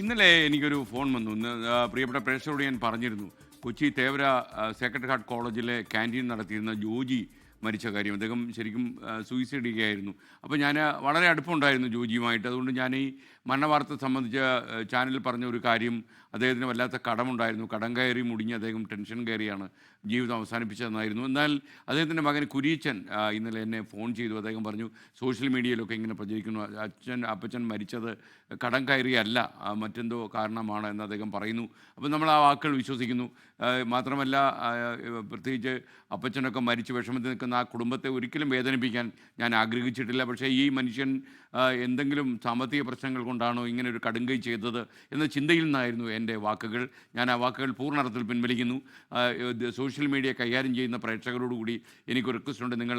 ഇന്നലെ എനിക്കൊരു ഫോൺ വന്നു. ഇന്ന് പ്രിയപ്പെട്ട പ്രേക്ഷകരോട് ഞാൻ പറഞ്ഞിരുന്നു, കൊച്ചി തേവര സേക്രഡ് ഹാർട്ട് കോളേജിലെ ക്യാൻറ്റീൻ നടത്തിയിരുന്ന ജോജി മരിച്ച കാര്യം. അദ്ദേഹം ശരിക്കും സൂയിസൈഡ് ചെയ്യുകയായിരുന്നു. അപ്പോൾ ഞാൻ വളരെ അടുപ്പമുണ്ടായിരുന്നു ജോജിയുമായിട്ട്. അതുകൊണ്ട് ഞാൻ ഈ മരണവാർത്ത സംബന്ധിച്ച ചാനലിൽ പറഞ്ഞ ഒരു കാര്യം, അദ്ദേഹത്തിന് വല്ലാത്ത കടമുണ്ടായിരുന്നു. കടം കയറി മുടിഞ്ഞ് അദ്ദേഹം ടെൻഷൻ കയറിയാണ് ജീവിതം അവസാനിപ്പിച്ചതെന്നായിരുന്നു. എന്നാൽ അദ്ദേഹത്തിൻ്റെ മകൻ കുരീച്ചൻ ഇന്നലെ എന്നെ ഫോൺ ചെയ്തു. അദ്ദേഹം പറഞ്ഞു, സോഷ്യൽ മീഡിയയിലൊക്കെ ഇങ്ങനെ പ്രചരിക്കുന്നു, അപ്പച്ചൻ മരിച്ചത് കടം കയറിയല്ല, മറ്റെന്തോ കാരണമാണ് എന്ന് അദ്ദേഹം പറയുന്നു. അപ്പോൾ നമ്മൾ ആ വാക്കുകൾ വിശ്വസിക്കുന്നു. മാത്രമല്ല, പ്രത്യേകിച്ച് അപ്പച്ചനൊക്കെ മരിച്ച് വിഷമത്തിൽ നിൽക്കുന്ന ആ കുടുംബത്തെ ഒരിക്കലും വേദനിപ്പിക്കാൻ ഞാൻ ആഗ്രഹിച്ചിട്ടില്ല. പക്ഷേ ഈ മനുഷ്യൻ എന്തെങ്കിലും സാമ്പത്തിക പ്രശ്നങ്ങൾ കൊണ്ടാണോ ഇങ്ങനെ ഒരു കടുങ്കൈ ചെയ്തത് എന്ന ചിന്തയിൽ നിന്നായിരുന്നു എൻ്റെ വാക്കുകൾ. ഞാൻ ആ വാക്കുകൾ പൂർണ്ണാർത്ഥത്തിൽ പിൻവലിക്കുന്നു. സോഷ്യൽ മീഡിയ കൈകാര്യം ചെയ്യുന്ന പ്രേക്ഷകരോടുകൂടി എനിക്കൊരു റിക്വസ്റ്റ് ഉണ്ട്, നിങ്ങൾ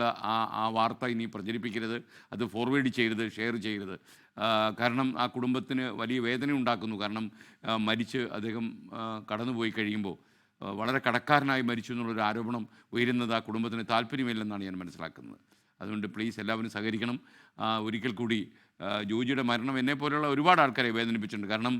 ആ വാർത്ത ഇനി പ്രചരിപ്പിക്കരുത്, അത് ഫോർവേഡ് ചെയ്യരുത്, ഷെയർ ചെയ്യരുത്. കാരണം ആ കുടുംബത്തിന് വലിയ വേദന ഉണ്ടാക്കുന്നു. കാരണം മരിച്ച് അദ്ദേഹം കടന്നുപോയി കഴിയുമ്പോൾ വളരെ കടക്കാരനായി മരിച്ചു എന്നുള്ളൊരു ആരോപണം ഉയരുന്നത് ആ കുടുംബത്തിന് താല്പര്യമില്ലെന്നാണ് ഞാൻ മനസ്സിലാക്കുന്നത്. അതുകൊണ്ട് പ്ലീസ് എല്ലാവരും സഹകരിക്കണം. ഒരിക്കൽ കൂടി ജോജിയുടെ മരണം എന്നെപ്പോലെയുള്ള ഒരുപാട് ആൾക്കാരെ വേദനിപ്പിച്ചിട്ടുണ്ട്. കാരണം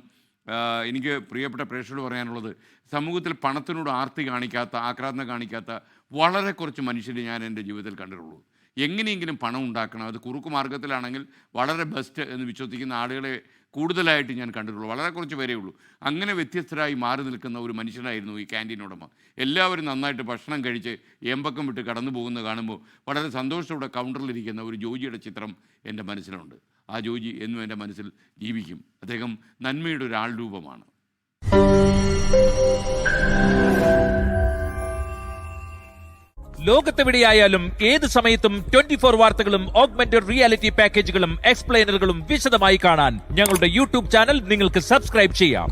എനിക്ക് പ്രിയപ്പെട്ട പ്രേക്ഷകരോട് പറയാനുള്ളത്, സമൂഹത്തിൽ പണത്തിനോട് ആർത്തി കാണിക്കാത്ത, ആക്രാന്തം കാണിക്കാത്ത വളരെ കുറച്ച് മനുഷ്യരെ ഞാൻ എൻ്റെ ജീവിതത്തിൽ കണ്ടിട്ടുള്ളൂ. എങ്ങനെയെങ്കിലും പണം ഉണ്ടാക്കണം, അത് കുറുക്കു മാർഗത്തിലാണെങ്കിൽ വളരെ ബെസ്റ്റ് എന്ന് വിശ്വസിക്കുന്ന ആളുകളെ കൂടുതലായിട്ട് ഞാൻ കണ്ടിട്ടുള്ളൂ. വളരെ കുറച്ച് പേരേ ഉള്ളൂ. അങ്ങനെ വ്യത്യസ്തരായി മാറി നിൽക്കുന്ന ഒരു മനുഷ്യനായിരുന്നു ഈ ക്യാൻറ്റീൻ ഉടമ. എല്ലാവരും നന്നായിട്ട് ഭക്ഷണം കഴിച്ച് ഏമ്പക്കം വിട്ട് കടന്നു പോകുന്നത് കാണുമ്പോൾ വളരെ സന്തോഷത്തോടെ കൗണ്ടറിലിരിക്കുന്ന ഒരു ജോജിയുടെ ചിത്രം എൻ്റെ മനസ്സിലുണ്ട്. ആ ജോജി എന്നും എൻ്റെ മനസ്സിൽ ജീവിക്കും. അദ്ദേഹം നന്മയുടെ ഒരു ആൾ രൂപമാണ്. ലോകത്തെവിടെയായാലും ഏത് സമയത്തും 24 വാർത്തകളും ഓഗ്മെന്റഡ് റിയാലിറ്റി പാക്കേജുകളും എക്സ്പ്ലെയിനറുകളും വിശദമായി കാണാൻ ഞങ്ങളുടെ യൂട്യൂബ് ചാനൽ നിങ്ങൾക്ക് സബ്സ്ക്രൈബ് ചെയ്യാം.